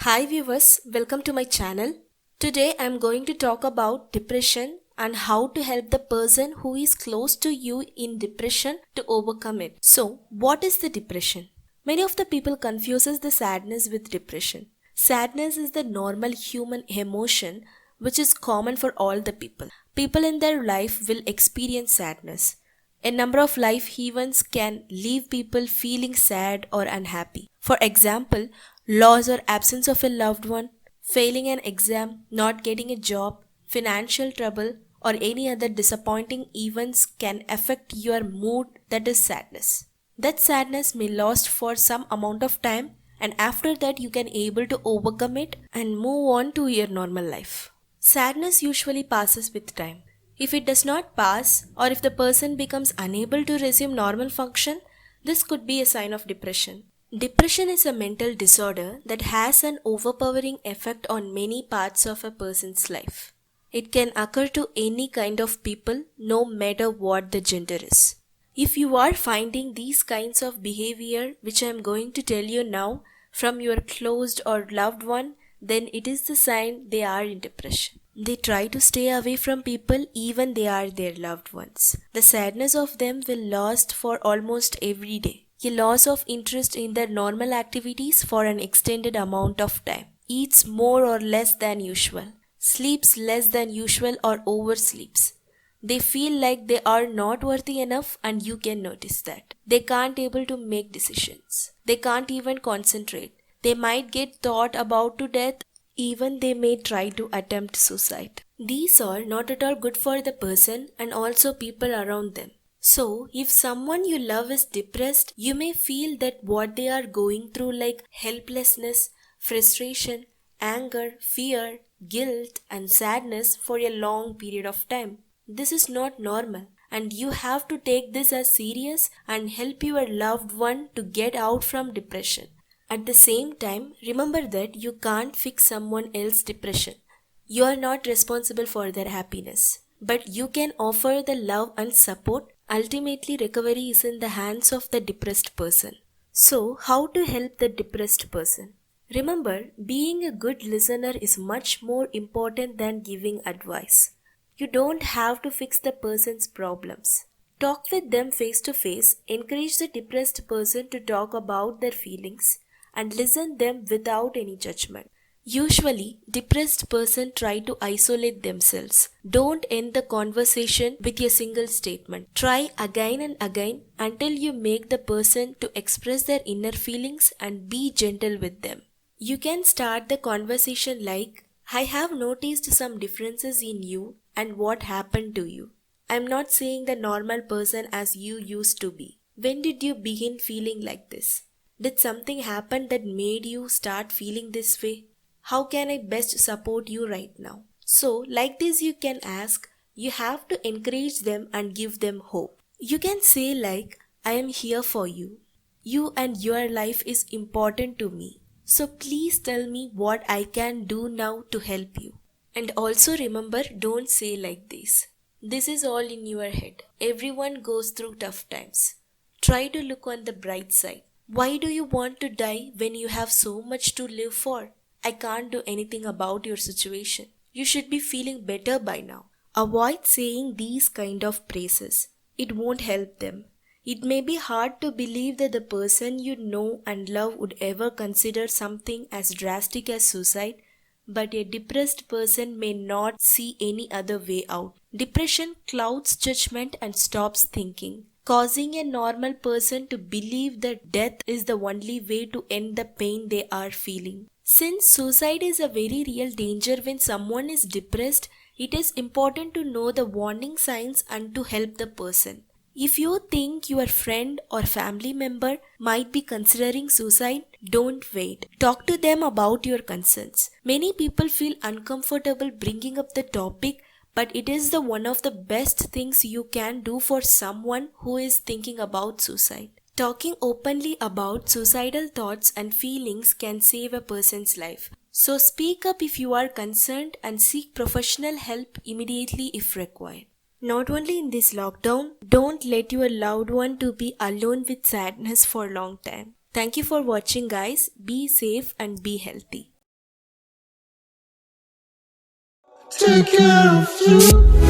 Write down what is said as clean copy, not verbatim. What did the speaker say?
Hi viewers, welcome to my channel. Today I am going to talk about depression and how to help the person who is close to you in depression to overcome it. So, what is the depression? Many of the people confuses the sadness with depression. Sadness is the normal human emotion which is common for all the people. People in their life will experience sadness. A number of life events can leave people feeling sad or unhappy. For example, loss or absence of a loved one, failing an exam, not getting a job, financial trouble, or any other disappointing events can affect your mood, that is sadness. That sadness may last for some amount of time, and after that you can able to overcome it and move on to your normal life. Sadness usually passes with time. If it does not pass, or if the person becomes unable to resume normal function, this could be a sign of depression. Depression is a mental disorder that has an overpowering effect on many parts of a person's life. It can occur to any kind of people, no matter what the gender is. If you are finding these kinds of behavior which I am going to tell you now from your closed or loved one, then it is the sign they are in depression. They try to stay away from people even they are their loved ones. The sadness of them will last for almost every day. A loss of interest in their normal activities for an extended amount of time. Eats more or less than usual. Sleeps less than usual or oversleeps. They feel like they are not worthy enough and you can notice that. They can't able to make decisions. They can't even concentrate. They might get thought about to death. Even they may try to attempt suicide. These are not at all good for the person and also people around them. So, if someone you love is depressed, you may feel that what they are going through like helplessness, frustration, anger, fear, guilt and sadness for a long period of time. This is not normal and you have to take this as serious and help your loved one to get out from depression. At the same time, remember that you can't fix someone else's depression. You are not responsible for their happiness, but you can offer the love and support. Ultimately, recovery is in the hands of the depressed person. So, how to help the depressed person? Remember, being a good listener is much more important than giving advice. You don't have to fix the person's problems. Talk with them face to face, encourage the depressed person to talk about their feelings and listen them without any judgment. Usually, depressed person try to isolate themselves. Don't end the conversation with a single statement. Try again and again until you make the person to express their inner feelings and be gentle with them. You can start the conversation like, I have noticed some differences in you and what happened to you. I am not saying the normal person as you used to be. When did you begin feeling like this? Did something happen that made you start feeling this way? How can I best support you right now? So, like this you can ask, you have to encourage them and give them hope. You can say like, I am here for you. You and your life is important to me. So please tell me what I can do now to help you. And also remember, don't say like this. This is all in your head. Everyone goes through tough times. Try to look on the bright side. Why do you want to die when you have so much to live for? I can't do anything about your situation. You should be feeling better by now. Avoid saying these kind of praises. It won't help them. It may be hard to believe that the person you know and love would ever consider something as drastic as suicide, but a depressed person may not see any other way out. Depression clouds judgment and stops thinking, causing a normal person to believe that death is the only way to end the pain they are feeling. Since suicide is a very real danger when someone is depressed, it is important to know the warning signs and to help the person. If you think your friend or family member might be considering suicide, don't wait. Talk to them about your concerns. Many people feel uncomfortable bringing up the topic, but it is the one of the best things you can do for someone who is thinking about suicide. Talking openly about suicidal thoughts and feelings can save a person's life. So speak up if you are concerned and seek professional help immediately if required. Not only in this lockdown, don't let your loved one to be alone with sadness for a long time. Thank you for watching, guys. Be safe and be healthy. Take care of you.